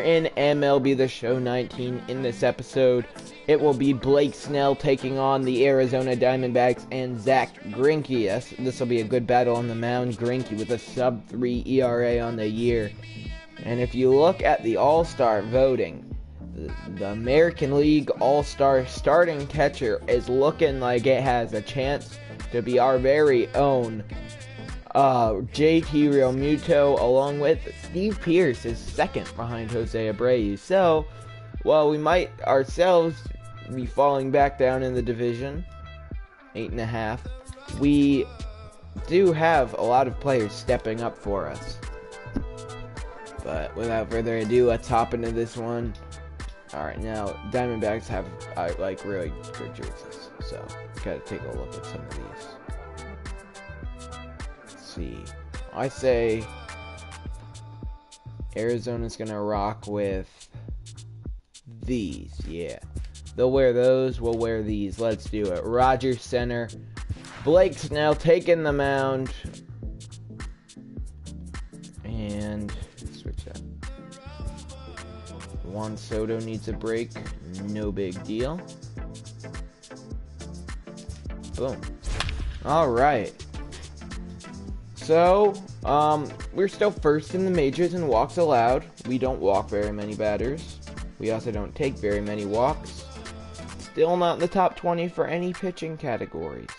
In MLB The Show 19. In this episode, it will be Blake Snell taking on the Arizona Diamondbacks and Zach Greinke. Yes, this will be a good battle on the mound. Greinke with a sub-3 ERA on the year. And if you look at the All-Star voting, the American League All-Star starting catcher is looking like it has a chance to be our very own JT Realmuto, along with Steve Pearce is second behind Jose Abreu. So, while we might ourselves be falling back down in the division, 8.5, we do have a lot of players stepping up for us. But without further ado, let's hop into this one. Alright, now, Diamondbacks have, really good jerseys. So, gotta take a look at some of these. See, I say Arizona's gonna rock with these. Yeah, they'll wear those, we'll wear these. Let's do it. Rogers center, Blake Snell taking the mound, and switch that. Juan Soto needs a break, no big deal. Boom. All right. So, we're still first in the majors in walks allowed. We don't walk very many batters. We also don't take very many walks. Still not in the top 20 for any pitching categories.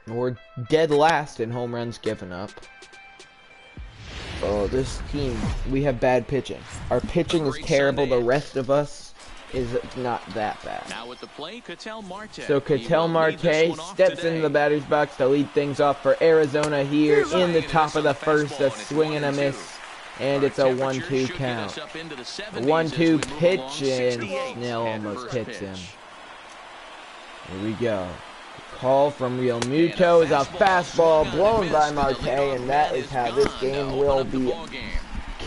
We're dead last in home runs given up. Oh, this team, we have bad pitching. Our pitching is terrible. The rest of us is not that bad. Now with the play, So Ketel Marte steps into the batter's box to lead things off for Arizona here in the top of the first. A swing and a miss, and it's a 1-2 count. 1-2 pitch, and Snell almost hits him. Here we go. Call from Realmuto is a fastball blown by Marte, and that is how this game will be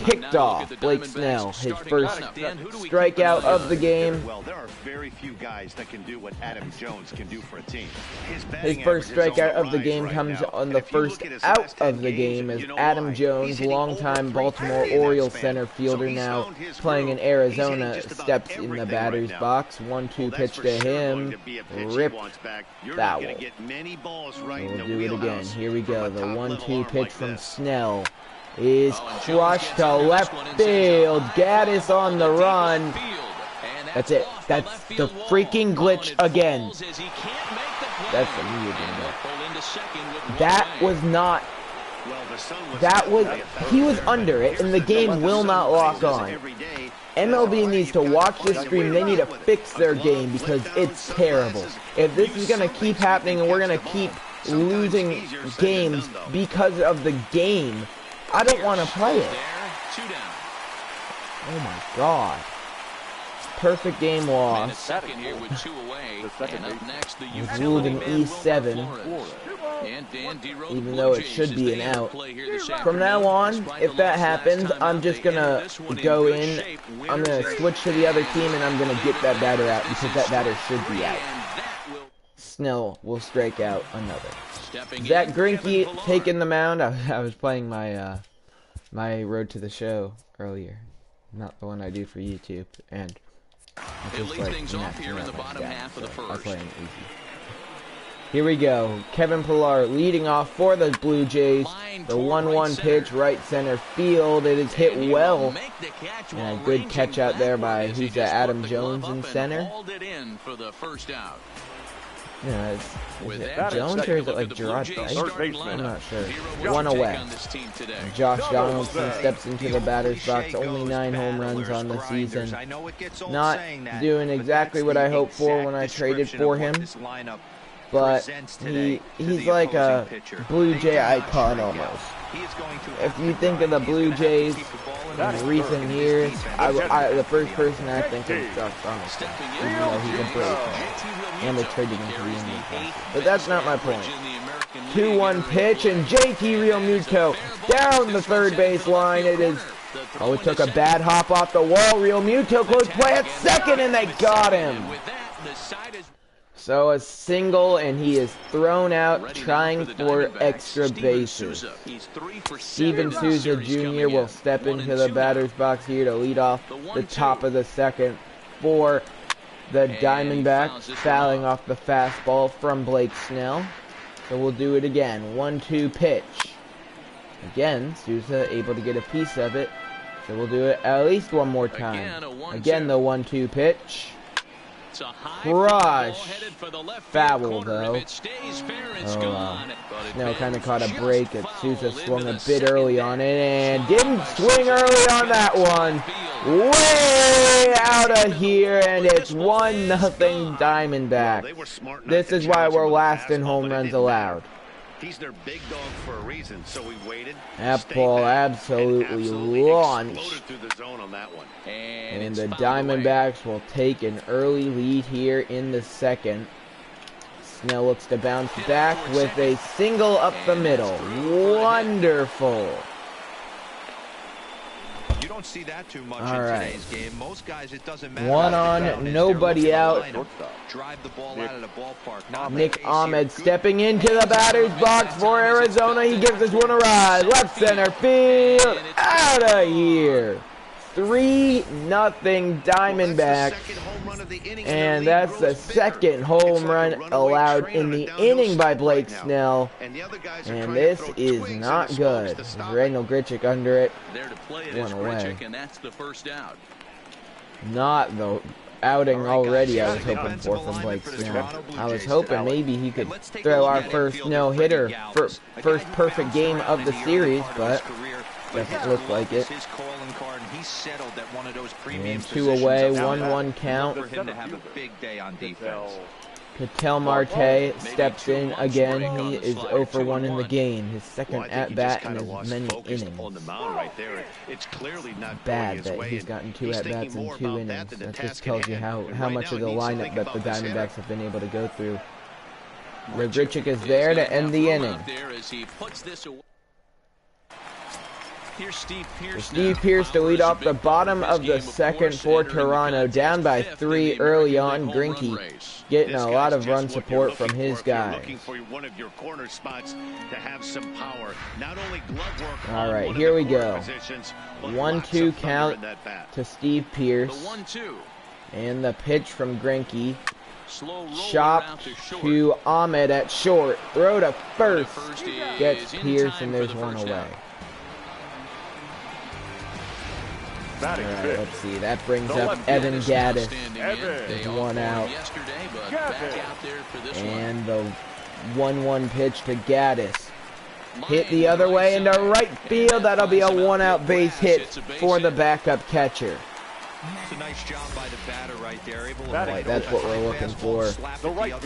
kicked off. Blake Snell, his first strikeout of the game. Well, there are very few guys that can do what Adam Jones can do for a team. His first strikeout of the game comes on the first out of the game as Adam Jones, longtime Baltimore Orioles center fielder, now playing in Arizona, steps in the batter's box. 1-2 pitch to him. Rip foul. We'll do it again. Here we go. The 1-2 pitch from Snell is crushed to left field. Gaddis on the run. That's it. That's the freaking glitch again. That's the weird one. That was not. That was. He was under it, and the game will not lock on. MLB needs to watch this stream. They need to fix their game because it's terrible. If this is going to keep happening and we're going to keep losing games because of the game, I don't want to play it. Oh my god. Perfect game loss. It's ruled an E7. Even though it should be an out. From now on, if that happens, I'm just gonna go in. I'm gonna switch to the other team and I'm gonna get that batter out because that batter should be out. Snell will strike out another. Zach Greinke taking the mound. I was playing my my Road to the Show earlier, not the one I do for YouTube, and He'll lead things off here in the bottom half of the first. I play it easy. Here we go. Kevin Pillar leading off for the Blue Jays. The 1-1 pitch, right center field. It is hit well, and a good catch out there by who's that? Adam Jones in center. Yeah, is it Jones or is it like Gerard Dyke? I'm not sure. One away. Josh Donaldson steps into the batter's box. Only 9 home runs on the season. Not doing exactly what I hoped for when I traded for him. But he's like a Blue Jay icon almost. If you think of the Blue Jays in recent years, the first person I think of is Josh Donaldson, even though he's a break. And they traded him to the Indian Pacers. But that's not my point. 2-1 pitch, and JT Realmuto down the third base line. It is. Oh, it took a bad hop off the wall. Realmuto close play at second, and they got him. So a single, and he is thrown out trying for extra bases. Steven Souza Jr. will step into the batter's box here to lead off the top of the second for the Diamondbacks, fouling off the fastball from Blake Snell. So we'll do it again. 1-2 pitch. Again, Souza able to get a piece of it. So we'll do it at least one more time. Again, the 1-2 pitch. Crush. Foul, though. Snell kind of caught a break. Souza swung a bit early on it and didn't swing early on that one. Way out of here, and it's 1-0 Diamondbacks. This is why we're last in home runs allowed. He's their big dog for a reason, so we waited. That ball absolutely launched. Through the zone on that one. And the Diamondbacks will take an early lead here in the second. Snell looks to bounce back with a single up the middle. Wonderful. You don't see that too much in today's game. Most guys, it doesn't matter. One on, nobody out. Drive the ball out of the ballpark. Nick Ahmed stepping into the batter's box for Arizona. He gives this one a ride. Left center field. Out of here. 3-0 Diamondbacks. And that's the second home run allowed in the inning by Blake Snell. And this is not good. Randall Grichuk under it. Went away. Not the outing already I was hoping for from Blake Snell. I was hoping maybe he could throw our first no-hitter, first perfect game of the series, but doesn't look like it. And 2 away, 1-1 count. Patel Marte steps in again. He is 0 for 1 in the game. His second at-bat in as many innings. Bad that he's gotten 2 at-bats in 2 innings. That just tells you how much of the lineup that the Diamondbacks have been able to go through. Grichuk is there to end the inning. Steve Pearce to lead off the bottom of the second for Toronto, down by 3 early on. Greinke getting a lot of run support from his guys. All right, here we go. 1-2 count to Steve Pearce. And the pitch from Greinke. Chop to Ahmed at short. Throw to first. Gets Pearce, and there's one away. Alright, let's see. That brings up Evan Gaddis. There's one out. And the 1-1 pitch to Gaddis. Hit the other way into right field. That'll be a 1-out base hit for the backup catcher. It's a nice job by the batter right there. Right, that's what we're looking for.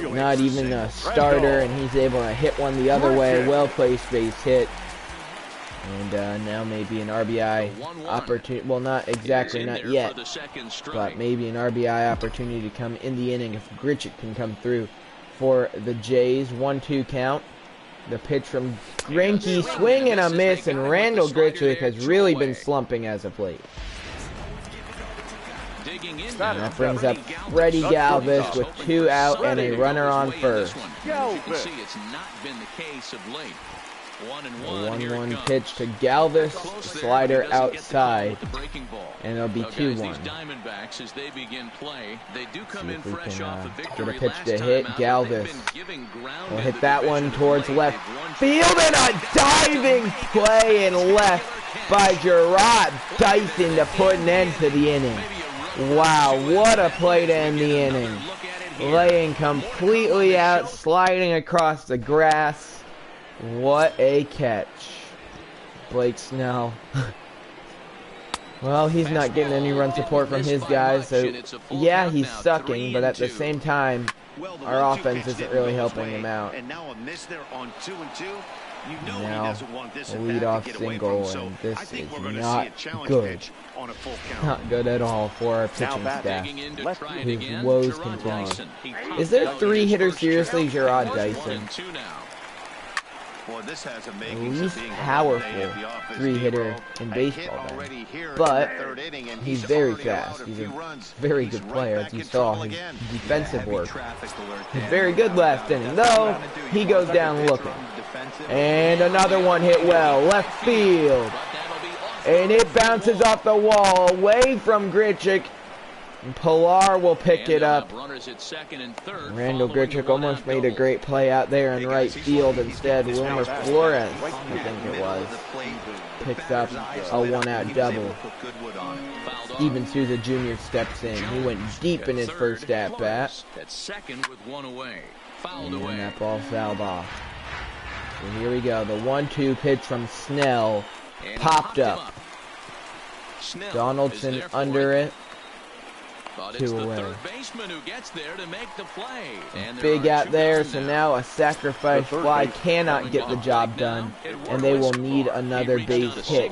Not even a starter, and he's able to hit one the other way. Well-placed base hit. And now maybe an RBI opportunity. Well, not exactly, not yet. But maybe an RBI opportunity to come in the inning if Grichuk can come through for the Jays. 1-2 count. The pitch from Greinke, swing and a miss, and Randall Grichuk has really been slumping as of late. And that brings up Freddie Galvis with 2 out and a runner on first. A 1-1 pitch to Galvis, slider outside, and it'll be 2-1. See if we can get a pitch to hit. Galvis will hit that one towards left field, and a diving play in left by Gerard Dyson to put an end to the inning. Wow, what a play to end the inning. Laying completely out, sliding across the grass. What a catch. Blake Snell. Well, he's not getting any run support from his guys, so yeah, he's sucking, but at the same time, our offense isn't really helping him out. Now, a lead-off single, and this is not good. Not good at all for our pitching staff, whose woes continue. Is there 3 hitters seriously? Gerard Dyson. Boy, this has a the makings of least being a powerful Monday at the office, three-hitter Negro. in A baseball hit then. already here in But the third inning, and he's very already allowed fast. a He's few a runs. very He's good right player, back as you in saw trouble his again. defensive Heavy work. traffic alert, He's Dan. very good last inning, though. He goes down looking. And another one hit well, left field. And it bounces off the wall, away from Grichuk. And Pilar will pick it up. Randall Grichuk almost made a great play out there in right field. Instead, Wilmer Flores, I think it was, picks up a one-out double. Steven Souza Jr. steps in. He went deep in his first at-bat. And that ball fouled off. So here we go. The 1-2 pitch from Snell popped up. Donaldson under it. Two away. Big out there, so now a sacrifice fly cannot get the job done, and they will need another base hit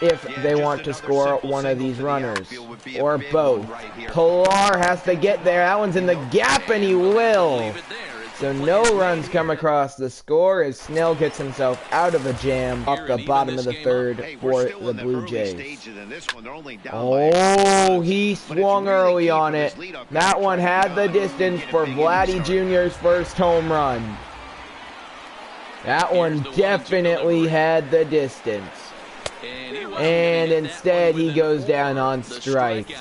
if they want to score one of these runners, or both. Pilar has to get there. That one's in the gap, and he will. So no runs come across the score as Snell gets himself out of a jam off the bottom of the third for the Blue Jays. Oh, he swung early on it. That one had the distance for Vladdy Jr.'s first home run. That one definitely had the distance. And instead he goes down on strikes.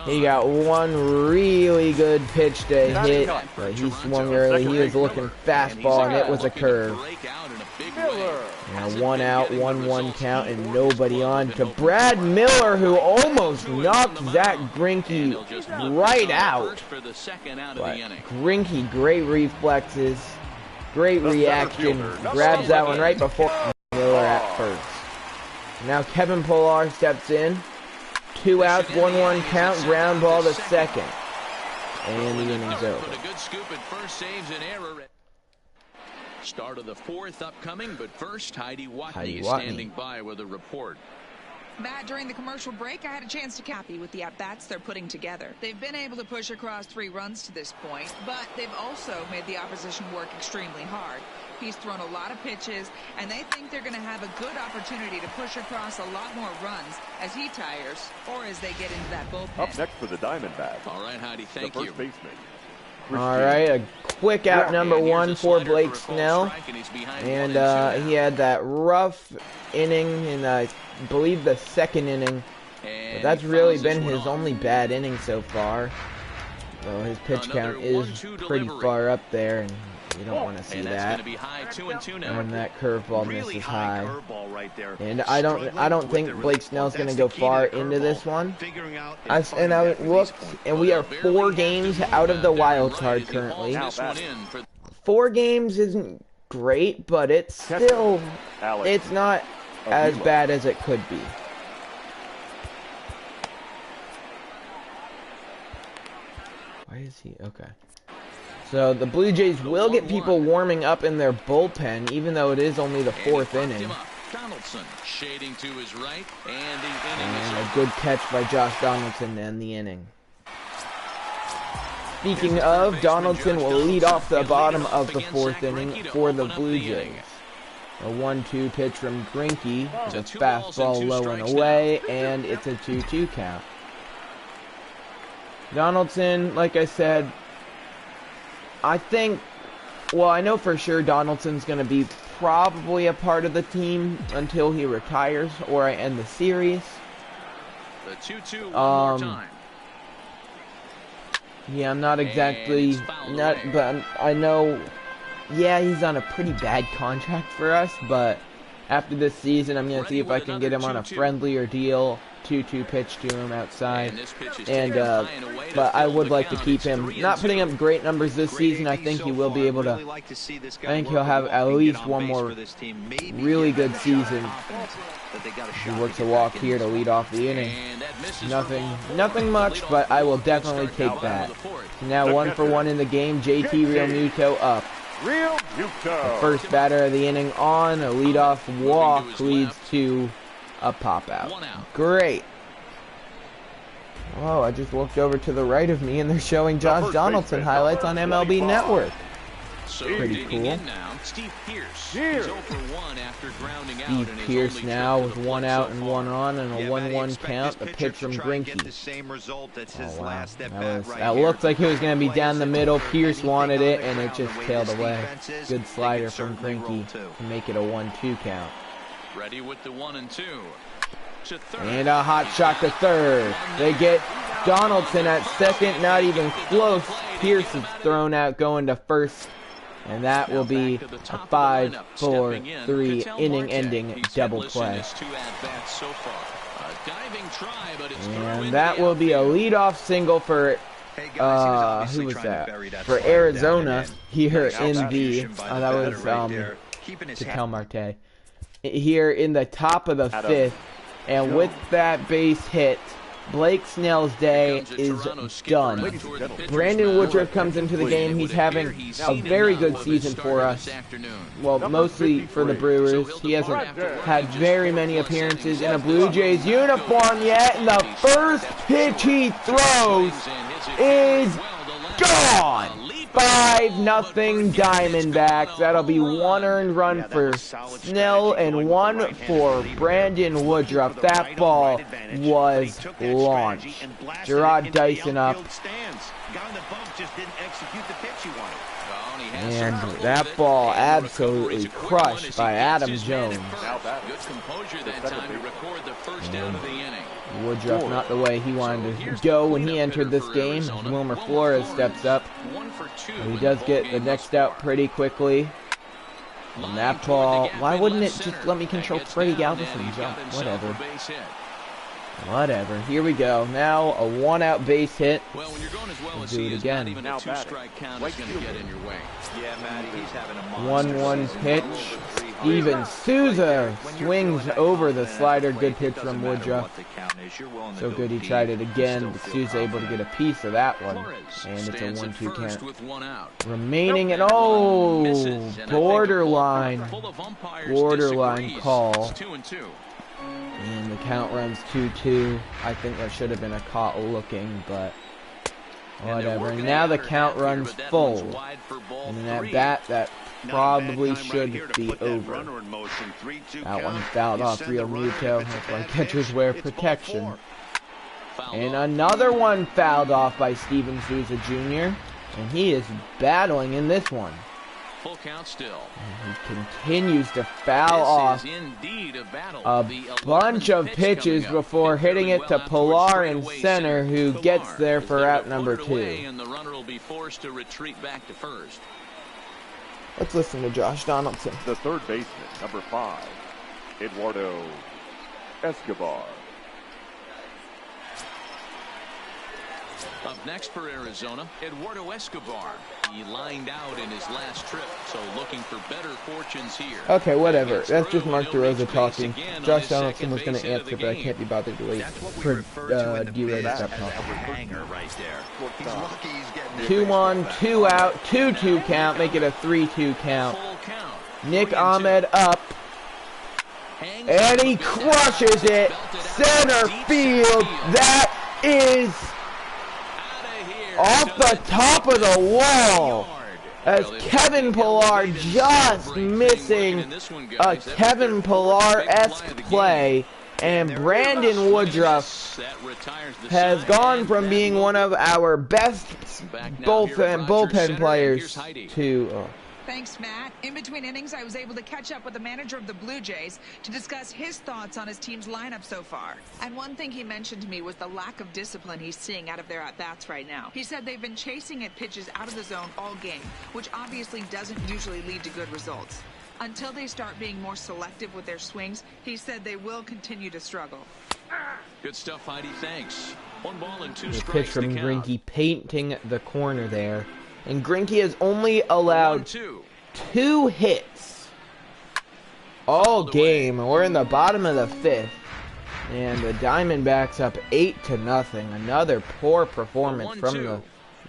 He got one really good pitch to hit, but he swung early. He was looking fastball, and it was a curve. Now 1 out, 1-1 count, and nobody on to Brad Miller, who almost knocked Zach Greinke right out. But Greinke, great reflexes, great reaction, grabs that one right before Miller at first. Now Kevin Pilar steps in. 2 outs, 1-1 count, ground ball to second. And the inning's over. Start of the fourth upcoming, but first Heidi Watney standing by with a report. Matt, during the commercial break, I had a chance to be happy with the at-bats they're putting together. They've been able to push across 3 runs to this point, but they've also made the opposition work extremely hard. He's thrown a lot of pitches, and they think they're going to have a good opportunity to push across a lot more runs as he tires or as they get into that bullpen. Up next for the Diamondbacks. All right, Heidi, thank you. First baseman. All right, a quick out number 1 for Blake Snell. And he had that rough inning in, I believe, the second inning. But that's really been his only bad inning so far. So his pitch count is pretty far up there, and you don't want to see that. And that curveball misses high. And I don't think Blake Snell's going to go far into this one. I looked, and we are 4 games out of the wild card currently. 4 games isn't great, but it's still, it's not as bad as it could be. Why is he? Okay. So the Blue Jays will get people warming up in their bullpen, even though it is only the 4th inning. Donaldson shading to his right, and a good catch by Josh Donaldson to end the inning. Speaking of, Donaldson will lead off the bottom of the 4th inning for the Blue Jays. A 1-2 pitch from Greinke, a fastball low and away, and it's a 2-2 count. Donaldson, like I said, I think, well, I know for sure Donaldson's going to be probably a part of the team until he retires or I end the series. The 2-2 one more time. Yeah, I'm not exactly, but I know, yeah, he's on a pretty bad contract for us, but after this season, I'm going to see if I can get him on a friendlier deal. 2-2 pitch to him outside, and but I would like to keep him. Not putting up great numbers this season. I think he will be able to. I think he'll have at least one more really good season. He works a walk here to lead off the inning. Nothing much, but I will definitely take that. Now 1-for-1 in the game. JT Realmuto up. The first batter of the inning on a leadoff walk leads to a pop out. Great. Oh, I just looked over to the right of me and they're showing Josh Donaldson highlights on MLB Network. Pretty cool. Steve Pierce. He's 0 for 1 after grounding out. Steve Pierce now with 1 out and 1 on and a 1-1 count. The pitch from Greinke. Oh, wow. That looked like it was going to be down the middle. Pierce wanted it, and it just tailed away. Good slider from Greinke to make it a 1-2 count. Ready with the 1-2. And a hot shot to third. They get Donaldson at second, not even close. Pierce is thrown out going to first. And that will be a 5-4-3 inning-ending double play. And that will be a leadoff single for, who was that? For Arizona here in the, that was, Ketel Marte. Here in the top of the 5th. And with that base hit, Blake Snell's day is done. Brandon Woodruff comes into the game. He's having a very good season for us. Well, mostly for the Brewers. He hasn't had very many appearances in a Blue Jays uniform yet. And the first pitch he throws is gone. 5-0 Diamondbacks. That'll be 1 earned run for Snell and 1 for Brandon Woodruff. That ball was launched. Gerard Dyson up. And that ball absolutely crushed by Adam Jones. Good composure that time to record the first down of the inning. Woodruff not the way he wanted to go when he entered this game. Wilmer Flores steps up. He does get the next out pretty quickly. And that ball, why wouldn't it just let me control Freddie Galveston jump? Whatever. Whatever. Here we go. Now a 1-out base hit. Well, when you're going as well as do it again. even a 2-strike count is going to get in your way. Yeah, Matty, he's having a 1-1 pitch. Steven Souza swings over the slider. Good pitch from Woodruff. So good he tried it again, but Souza able to get a piece of that one. And it's a 1-2 count. Remaining and borderline call. And the count runs 2-2. I think that should have been a caught looking, but whatever. And now the count runs full. And that bat, that probably should be over. That one fouled off Real Muto. That's why catchers wear protection. And another one fouled off by Steven Souza Jr. And he is battling in this one. Full count still. And he continues to foul off a bunch of pitches before hitting it to Pilar in center, who gets there for out number 2. And the runner will be forced to retreat back to first. Let's listen to Josh Donaldson. The third baseman, number 5, Eduardo Escobar. Up next for Arizona, Eduardo Escobar. He lined out in his last trip, so looking for better fortunes here. Okay, whatever. That's just Mark DeRosa talking. Josh Donaldson was going to answer, but I can't be bothered to wait for D-Ray to stop talking. 2 on, 2 out, 2-2 count, make it a 3-2 count. Nick Ahmed up. And he crushes it. Center field. That is off the top of the wall, as Kevin Pillar just missing a Kevin Pillar-esque play, and Brandon Woodruff has gone from being one of our best bullpen players to... Thanks, Matt. In between innings, I was able to catch up with the manager of the Blue Jays to discuss his thoughts on his team's lineup so far. And one thing he mentioned to me was the lack of discipline he's seeing out of their at-bats right now. He said they've been chasing at pitches out of the zone all game, which obviously doesn't usually lead to good results. Until they start being more selective with their swings, he said they will continue to struggle. Good stuff, Heidi. Thanks. 1 ball and 2 The strikes pitch from Greinke painting the corner there. And Greinke has only allowed 2 hits all game. We're in the bottom of the 5th. And the Diamondbacks up 8-0. Another poor performance from the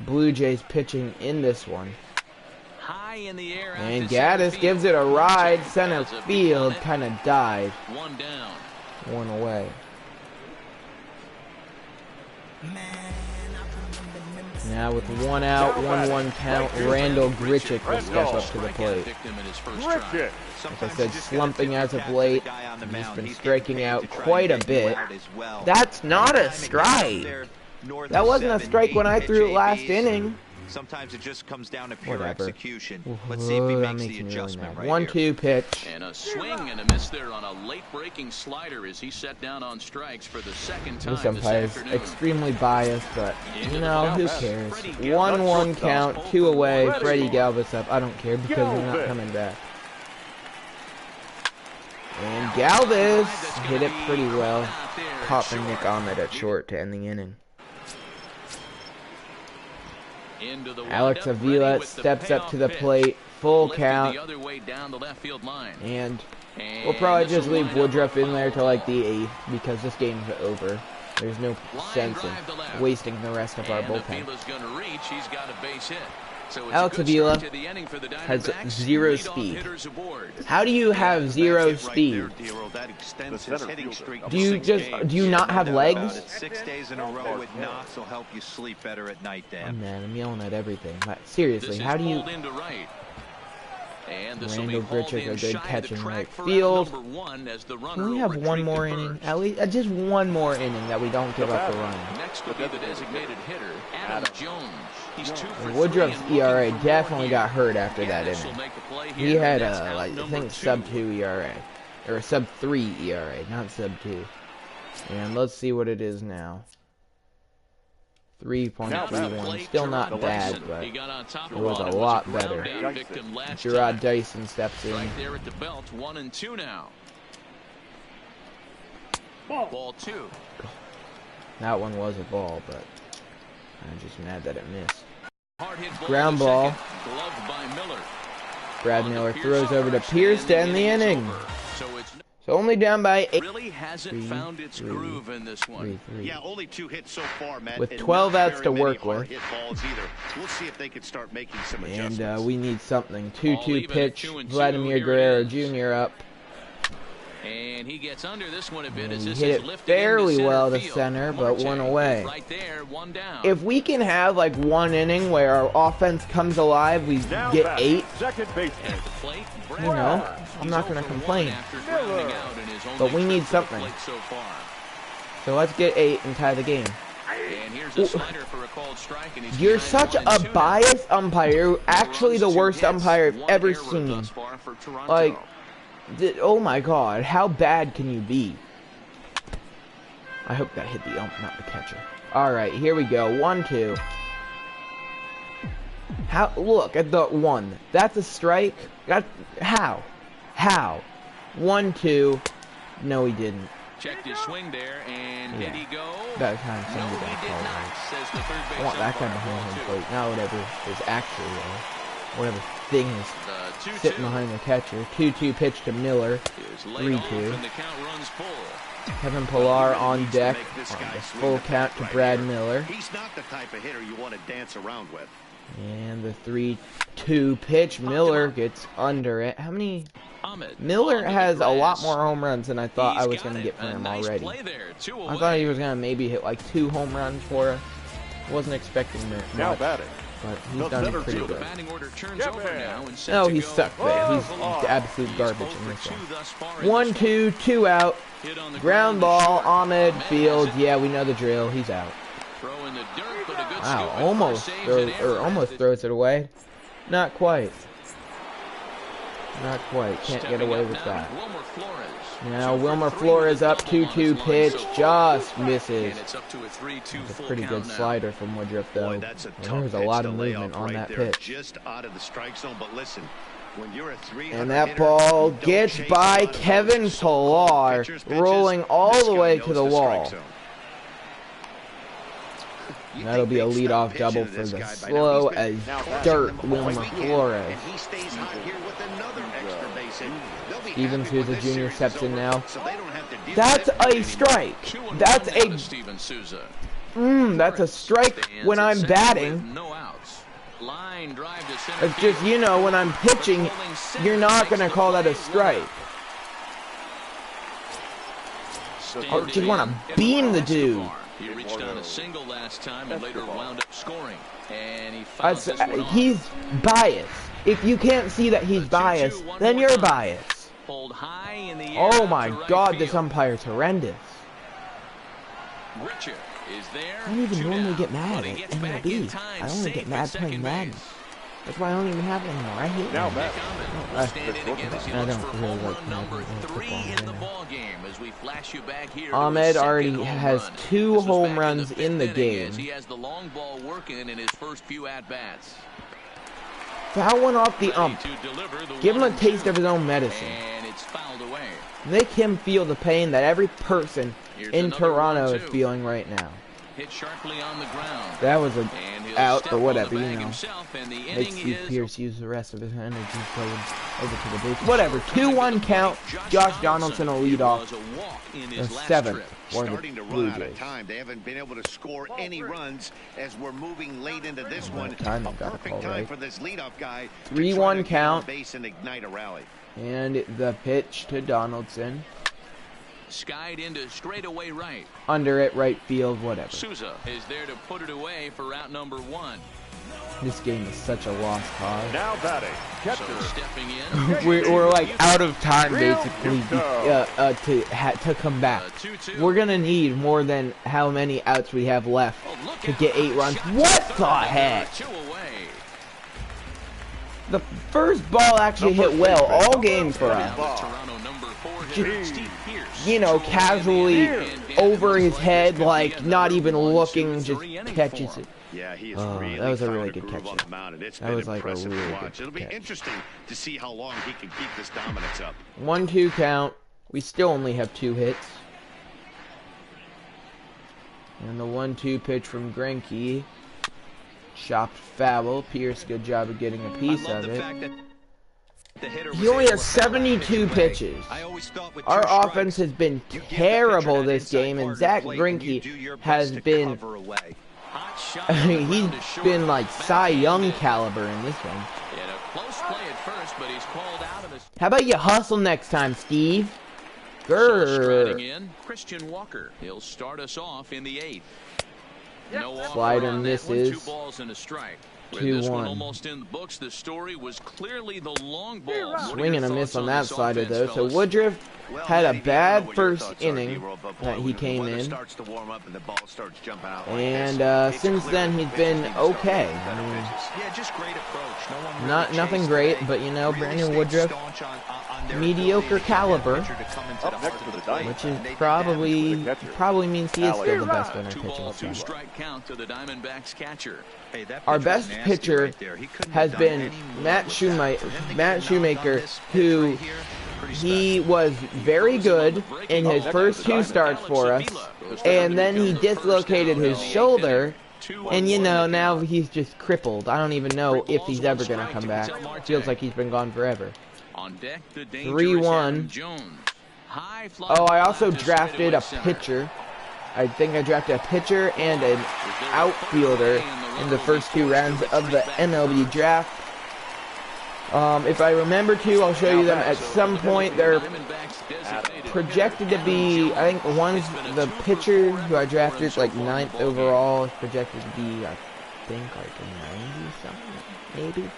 Blue Jays pitching in this one. And Gaddis gives it a ride. Center field kind of died. 1 down. 1 away. Now with 1 out, 1-1 count, Randall Grichuk will step up to the plate. Grichuk. Like I said, slumping as of late. He's been striking out quite a bit. That's not a strike. That wasn't a strike when I threw it last inning. Sometimes it just comes down to pure Whatever. execution. Let's see if he makes the adjustment right here. 1-2 pitch. And a swing and a miss there on a late-breaking slider as he set down on strikes for the second time This this umpire is afternoon. extremely biased, but you know, who cares? 1-1 count, 2 away. Freddie Galvis up. I don't care because he's not coming back. And Galvis hit it pretty well, popping Nick Ahmed at short to end the inning. Alex Avila steps up to the plate, full count, and we'll probably just leave Woodruff in there till like the 8th because this game's over. There's no sense in wasting the rest of our bullpen. Alex Avila has 0 speed. How do you have 0 speed? Do you not have legs? 6 days in a row with knocks will help you sleep better at night, Dan. Oh man, I'm yelling at everything. But seriously, how do you... Randall Grichuk, a good catch in right field. Can we have one more inning? At least just one more inning that we don't give up the run. Next will be the designated hitter, Adam Jones. He's 2 for 3. Woodruff's ERA definitely got hurt after that inning. He had I think sub-2 ERA, or sub-3 ERA, not sub-2. And let's see what it is now. 3.31, still not bad, but it was a lot better. Gerard Dyson steps in. Right there at the belt, 1-2 now. Ball 2. That one was a ball, but I'm just mad that it missed. Ground ball. Brad Miller throws over to Pierce to end the inning. So only down by 8. Really hasn't found its groove in this one. Yeah, only 2 hits so far, Matt. With 12 outs to work with. We'll see if they can start making some And adjustments. we need something. 2-2 pitch. Vladimir Guerrero Jr. up. And he gets under this one a bit as He this hit is it lifted fairly into well to field. center, but one away. Right there, 1 down. If we can have like one inning where our offense comes alive, we get 8. Second baseman. At the plate, You know, I'm not going to complain. But we need something. So let's get 8 and tie the game. And here's a slider for a called strike, and he's You're behind such a 1-2 now. biased umpire. Actually, the worst umpire I've ever seen. Like, oh my god, how bad can you be? I hope that hit the ump, not the catcher. Alright, here we go. 1-2. How? Look at the 1. That's a strike? How? 1-2. No, he didn't. Checked his swing there, and did he go? That kind of No, thing he did not, says the third base I want that kind of umpire. behind home plate. Not whatever is actually whatever thing is sitting behind the catcher. 2-2 pitch to Miller. 3-2. And the count runs full. Kevin Pillar on deck. On the full count to Brad Miller. He's not the type of hitter you want to dance around with. And the 3-2 pitch. Miller gets under it. How many? Miller has a lot more home runs than I thought I was going to get for him already. I thought he was going to maybe hit like 2 home runs for us. Wasn't expecting that Now much, batting. but he's done pretty good. No, No, he's sucked there. He's absolute garbage in this one. 1-2, 2 out. Ground ball, Ahmed, field. Yeah, we know the drill. He's out. Wow, almost throws it away. Not quite. Not quite. Can't get away with that. Now Wilmer Flores up, 2-2 pitch, just misses. It's a pretty good slider from Woodruff, though. Boy, that's a There tough was a pitch lot to of lay movement off on right that there, pitch. just out of the strike zone. But listen, when you're a 300 And that hitter, ball don't gets chase by a lot of Kevin those so-called Pillar, pitchers' pitches. rolling all This the guy way knows to the strike wall. zone. You That'll think be a they'd stop leadoff double pitching to for this the guy by now? slow He's as been dirt the Wilmer weekend, Flores. and he stays hot here with another extra base hit. They'll be Stevens, happy who's when a this junior, series steps is in over, now. so they don't have to deal That's with it a strike. That's that's a strike when I'm batting. It's just, you know, when I'm pitching, you're not going to call that a strike. I just want to beam the dude. He reached on a single last time and later wound up scoring. And he found this one off. He's biased. If you can't see that he's biased, then you're biased. Pulled high in the air. Oh my God, this umpire's horrendous. Richard is there. I don't even normally get mad at MLB. I only get mad playing Madden. That's why I don't even have it anymore. I hate Now Madden. back. I don't really like number Madden. 3 in the ball game as we flash you back here. Ahmed already has 2 home runs in the game. He has the long ball working in his first few at bats. Foul one off the ump. Give him a taste of his own medicine. And it's fouled away. Make him feel the pain that every person in Toronto is feeling right now. Hit sharply on the ground. That was a out or whatever, you know. Makes Makes Steve Pierce use the rest of his energy playing over to the base. Whatever. 2-1 count. Josh Donaldson will lead off the 7th for the Starting to Blue run out of Jays. time. They haven't been able to score any runs as we're moving late into this one. Time A I've got to perfect call, time right? for this leadoff guy. 3-1 count. Base and ignite a rally. And the pitch to Donaldson. Skied into straightaway right. Under it, right field, whatever. Souza is there to put it away for route number 1. This game is such a lost cause. Now batting. So Catcher. stepping in. We're like out of time basically to come back. 2-2. We're gonna need more than how many outs we have left to get 8 runs. What the heck? 2 away. The first ball actually hit well all game for us. Toronto number 4 hitter Steve Pierce. You know, casually over his head, like not even looking, just catches it. Yeah, he is Oh, really that was a really found good groove catch on there. the mound, and it's That been was like a impressive really to good watch. It'll be catch. interesting to see how long he can keep this dominance up. 1-2 count. We still only have 2 hits. And the 1-2 pitch from Greinke. Chopped foul. Pierce, good job of getting a piece of it. He only has 72 pitches. Our offense has been terrible this game, and Zach Greinke has been, he's been like Cy Young caliber in this one. How about you hustle next time, Steve? Striding in, Christian Walker. He'll start us off in the 8th. No Slider on that one, misses. 2 balls and a strike. With 2-1. this one almost in the books, the story was clearly the long ball. What are Swing your and a miss thoughts on that this slider offense, though. So fellas? Woodruff had a bad first inning That that he came in. Starts to warm up and the ball starts jumping out like And this. since then he's been okay. I mean, Yeah, just great approach. No one really not nothing chased great, today. but you know, Really Brandon stayed Woodruff, staunch on their mediocre ability to get caliber. that pitcher to come into the Up heart next of to the the plate. Diamondbacks. which is And they did probably means he is still the best on our 2 pitching balls, 2 staff. strike count to the Diamondbacks catcher. Hey, that Our pitch was best nasty pitcher right there. He couldn't has have done been any more Matt with that. Shoemaker, For him to get Matt knocked on Shoemaker, this pitch who right here, pretty he was very good in his first 2 starts for us, and then he dislocated his shoulder, and you know, now he's just crippled. I don't even know if he's ever going to come back. Feels like he's been gone forever. On deck, the 3-1. Jones. High fly Oh, I ball also out to drafted a straightaway center. pitcher. I think I drafted a pitcher and an outfielder in the first 2 rounds of the MLB draft. If I remember to, I'll show you them at some point. They're projected to be, I think one's the pitcher who I drafted is like 9th overall, is projected to be, I think, like 90 something, maybe.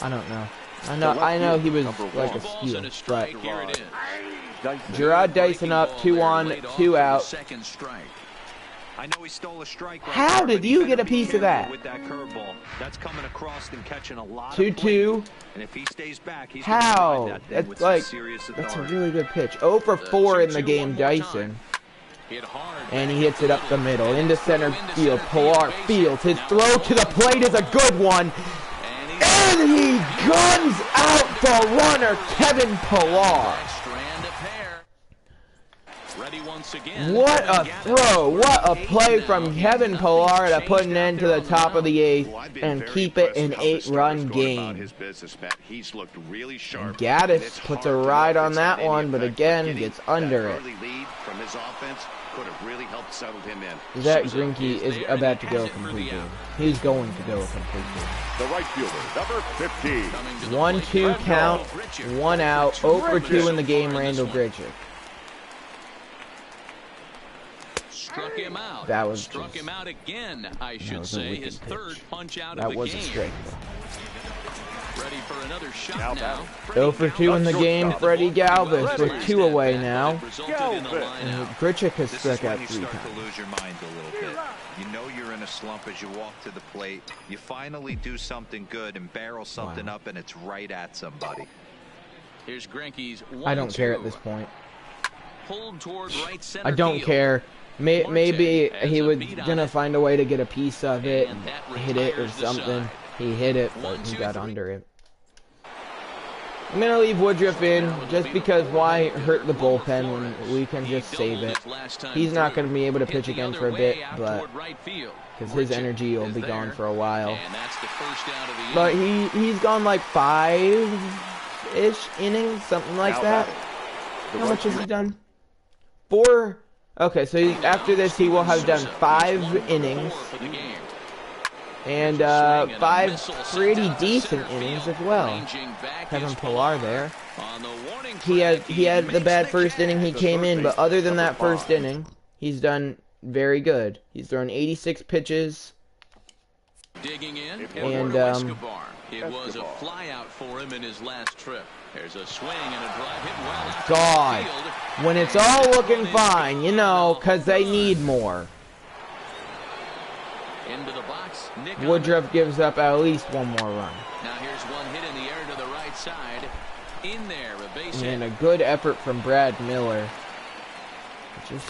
I don't know. I know he was like a steal, but Gerard Dyson up, 2 on, 2 out. Second strike. I know he stole a strike. How did you get a piece of that? With that curveball, that's coming across and catching a lot. 2-2. And if he stays back, he's How? That That's like, that's a really good pitch. 0 for 4 in the game, Dyson. And he hits it up the middle, into center field. Pilar fields. His throw to the plate is a good one. And he guns out the runner, Kevin Pilar. What a throw. What a play from Kevin Pilar to put an end to the top of the 8th and keep it an 8-run game. And Gaddis puts a ride on that one, but again gets under it. Zach Greinke is about to go a complete game. He's going to go a complete game. The right fielder, number 15. 1-2 count, 1 out, 0 for 2 in the game, Randall Grichuk. Struck him out. That was struck him out again, I should was a say. wicked His pitch. third punch out That of the was game. a strike. Ready for another shot now. 0 for 2 in the game. Freddie Galvis with 2 away now. And Grichuk has This is struck when out you 3 start times. to lose your mind a little bit. You know you're in a slump as you walk to the plate. You finally do something good and barrel something up, and it's right at somebody. Here's Greinke's 1-2. I don't care at this point. Pulled toward right center I don't field. care. Maybe Marte he has a was beat on gonna it. find a way to get a piece of it, And that hit it or retires the something. side. He hit it, but 1, he 2, got 3. under it. I'm gonna leave Woodruff in just because why hurt the bullpen when we can just save it. He's not gonna be able to pitch again for a bit, but because his energy will be gone for a while. And that's the first out of the But inning. he's gone like 5-ish innings, something like that. How much has he done? 4. Okay, so after this he will have done 5 innings For the game. and 5 pretty decent innings as well. Ranging back Kevin is Pillar there. on the warning He had track. the bad first inning he came in, but other than that first inning, he's done very good. He's thrown 86 pitches. Digging in, And, Eduardo Escobar. It was a fly out for him in his last trip. There's a swing and a drive hit well out to God, the field. when it's all looking fine, you know, because they need more. Into the box, Nick on Woodruff gives up at least one more run. it. Now here's one hit in the air to the right side. In there, a base hit. And a good effort from Brad Miller. Just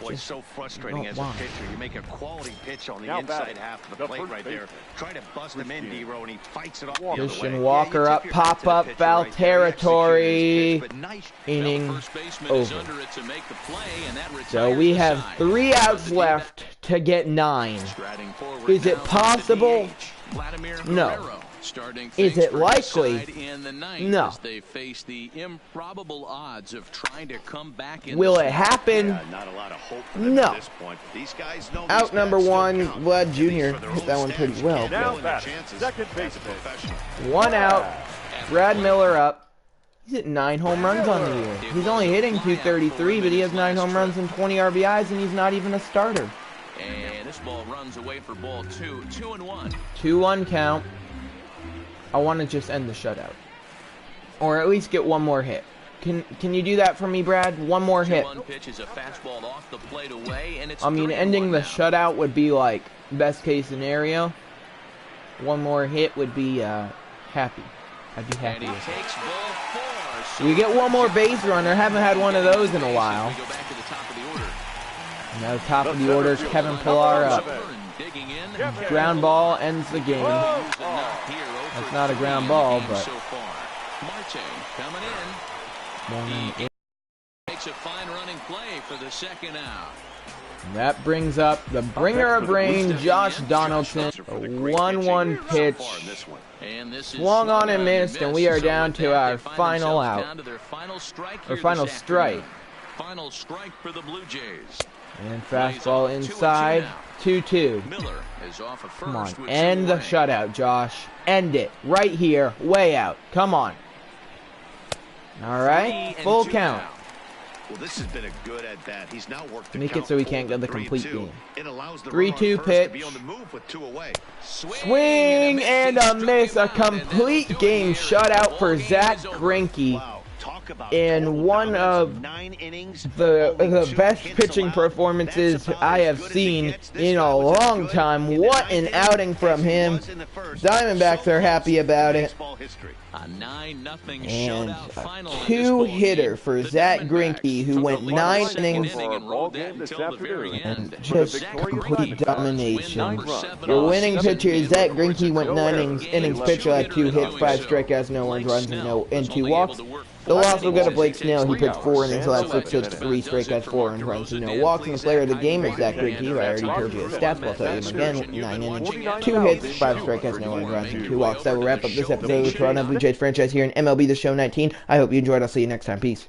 Boy, so frustrating don't as want. a pitcher. You make a quality pitch on the Now inside batting, half of the the plate first right there. baseman. Try to bust him in, D-Row, and he fights it off the other Christian way. Walker Yeah, you up, tip your hat pop to the up, pitcher foul right there. He executed his territory. pitch, but nice. Inning Now the first baseman is over. under it to make the play, and that So retires we the have side. 3 outs left to get 9. Striding forward Is it now from the possible? DH, Vladimir No. Guerrero, starting Is things it for his likely? side in the ninth No. as they face the improbable odds of trying to come back in Will this it one. happen? Yeah, not a lot of hope for them No. at this point. These guys know Out these number bats still 1, count. Vlad At least Jr. for their hit own that one stats, pretty you well. can't Now ruin their batting, chances second as a baseman. professional. 1 out. Brad Miller up. He's hit 9 home runs on the year. He's only hitting 233, but he has 9 home runs and 20 RBIs, and he's not even a starter. And this ball runs away for ball 2. 2-1. 2-1 count. I want to just end the shutout. Or at least get one more hit. Can you do that for me, Brad? One more hit. 2-1 pitch is a fastball off the plate away, and it's I mean, 3-1 ending the now. shutout would be like best case scenario. One more hit would be happy. I'd be And happy he with it. takes ball 4. We get one more base runner. Haven't had one of those in a while. We go back to the top of the order. Now top of the order is Kevin Pillar up. Digging in. Ground ball ends the game. That's That's not a ground ball, but so far. Marte coming in. Makes a fine running play for the second out. that brings up the bringer of rain, Josh Donaldson. A 1-1 pitch. And this is Swung on and missed, and we are down to our final out. Down to their final strike Or here final this strike. afternoon. Final strike for the Blue Jays. And fastball inside. 2-2. Miller is off of first. Come on, with 2 end the away. shutout, Josh. End it. Right here, way out. Come on. All right, 3 and full 2 count. now. Well, this has been a good at-bat. He's now worked the Make it count so he full can't to get the complete 3-2. game. It allows the 3-2 runner on first to be pitch. on the move with 2 away. Swing and a miss. A complete game shutout for Zach Greinke. Wow. Talk about And total one dominance of 9 innings, the only 2 best hits pitching allowed. performances That's about I as have good as it seen gets. This in guy a was as long good time. in the What 9th an inning outing from as he him. was in the first. Diamondbacks So are happy close in about it. baseball history. A 9-0 And shutout final a in this ball game. 2-hitter for The Zach Diamondbacks Greinke, who took went the lead 9 in the second innings inning and rode that until the very and end. just Zach complete Greinke domination. wins number 7 Your off winning 7 pitcher is in Zach records Greinke, and went no 9 error innings, game. pitched, had 2 In hits, doing 5 so, strikeouts, no earned Blake runs, Snell and was 2 only walks. able to work The 4 loss will go to innings. Blake It Snell. He takes pitched 4 innings, So allowed 6 that hits, just 3 about does it strikeouts, for 4 Mark earned runs, and no Rosa. walks. And the player of the game is Dan, Zach how you Greinke, doing? who I already told you his stats. I'll tell you him again. 9 innings, 2 hits, 5 strikeouts, no earned runs, and 2 walks. That will wrap up this episode of the Toronto Blue Jays franchise here in MLB The Show 19. I hope you enjoyed. I'll see you next time. Peace.